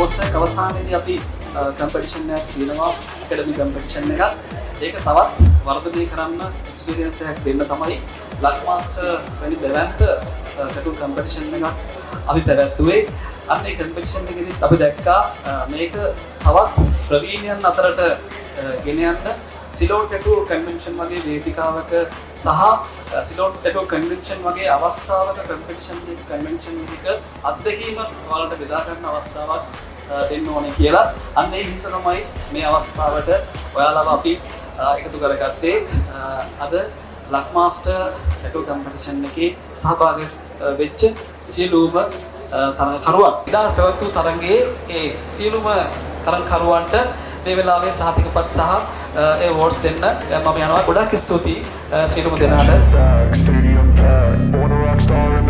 course එක අවසානයේදී අපි competition එකක් දිනනවා academic competition එකක්. ඒක තවත් වර්ධනය කරන්න experience එකක් දෙන්න තමයි ලක් මාස්ටර් වැනි දෙවන්ත tattoo competition එකක් අපි පැවැත්වුවේ. අන්න ඒ competition එකේදී අපි දැක්කා මේක තවත් ප්‍රවීණයන් අතරට ගෙන යන්න සිලෝන් tattoo convention වගේ වේදිකාවක සහ සිලෝන් tattoo convention වගේ අවස්ථාවක competition එක convention එක අත්දැකීම ඔයාලට බෙදා ගන්න අවස්ථාවක් දෙන්න ඕනේ කියලා. අන්න ඒ හින්දා තමයි මේ අවස්ථාවට ඔයාලව අපි එකතු කරගත්තේ. අද ලක් මාස්ටර් tattoo competition එකේ සහභාගී වෙච්ච සියලුම තරඟකරුවන්. ඉදා පැවැත් වූ තරඟයේ ඒ සියලුම තරඟකරුවන්ට මේ වෙලාවේ සහතිකපත් සහ ඒ awards දෙන්න මම යනවා. ගොඩක් ස්තුතියි සියලුම දෙනාට.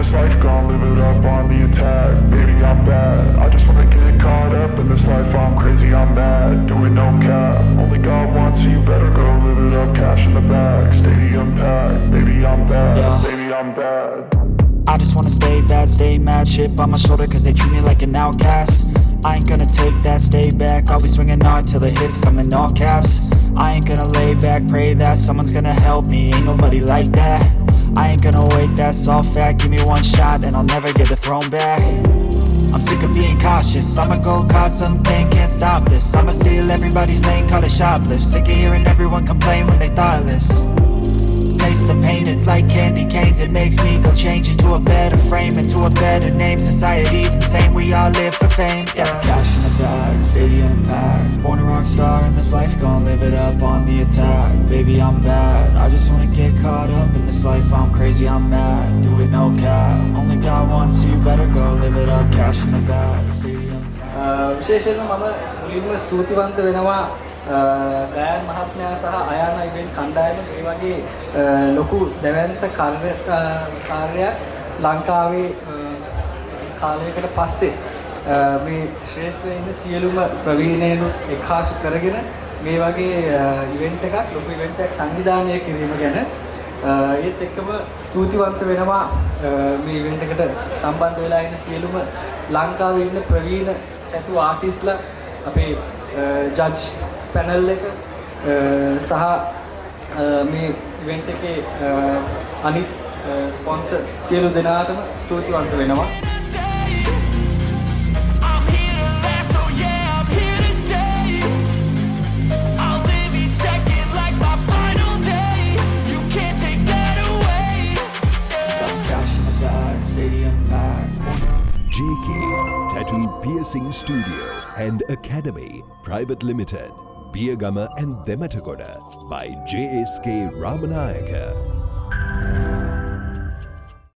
This life gon' live it up on the attack. Baby, I'm bad. I just wanna get caught up in this life. I'm crazy, I'm mad. Doing no cap. Only God wants you. Better go live it up. Cash in the bag. Stadium packed. Baby, I'm bad. Yeah. Baby, I'm bad. I just wanna stay bad, stay mad. Chip on my shoulder 'cause they treat me like an outcast. I ain't gonna take that, stay back. I'll be swinging hard till the hits come in all caps. I ain't gonna lay back, pray that someone's gonna help me. Ain't nobody like that. I ain't gonna wait, that's all fact. Give me one shot and I'll never get the throne back. I'm sick of being cautious. I'ma go cause something, can't stop this. I'ma steal everybody's lane, call it shoplift. Sick of hearing everyone complain when they thoughtless. Taste the pain, it's like candy canes. It makes me go change into a better frame, into a better name. Society's insane, we all live for fame, yeah. Cash in the bag, stadium packed. Born a rock star in this life, gon' live it up on the attack. Baby, I'm bad. I just wanna get caught up in this life. I'm crazy, I'm mad. Do it no cap. Only God wants you, better go live it up. Cash in the bag, stadium packed. විශේෂයෙන්ම මම මුලින්ම ස්තුතිවන්ත වෙනවා ගෑන් මහත්මයා සහ අයානා event කණ්ඩායම මේ වගේ ලොකු දැවැන්ත කාර්යයක් ලංකාවේ කාලයකට පස්සේ මේ ශ්‍රේෂ්ඨ ඉන්න සියලුම ප්‍රවීණයන් එක්කාසු කරගෙන මේ වගේ ඉවෙන්ට් එකක් ලොකු ඉවෙන්ට් එකක් සංවිධානය කිරීම ගැන ඒත් එක්කම ස්තුතිවන්ත වෙනවා මේ ඉවෙන්ට් එකට සම්බන්ධ වෙලා ඉන්න සියලුම ලංකාවේ ඉන්න ප්‍රවීණ tattoo ආටිස්ට්ලා අපේ ජජ් පැනල් එක සහ මේ ඉවෙන්ට් එකේ අනිත් ස්පොන්සර් සියලු දෙනාටම ස්තුතිවන්ත වෙනවා. JK Tattoo Piercing Studio and Academy Private Limited, Piyagama and Demattakoda by JSK Ramanayaka.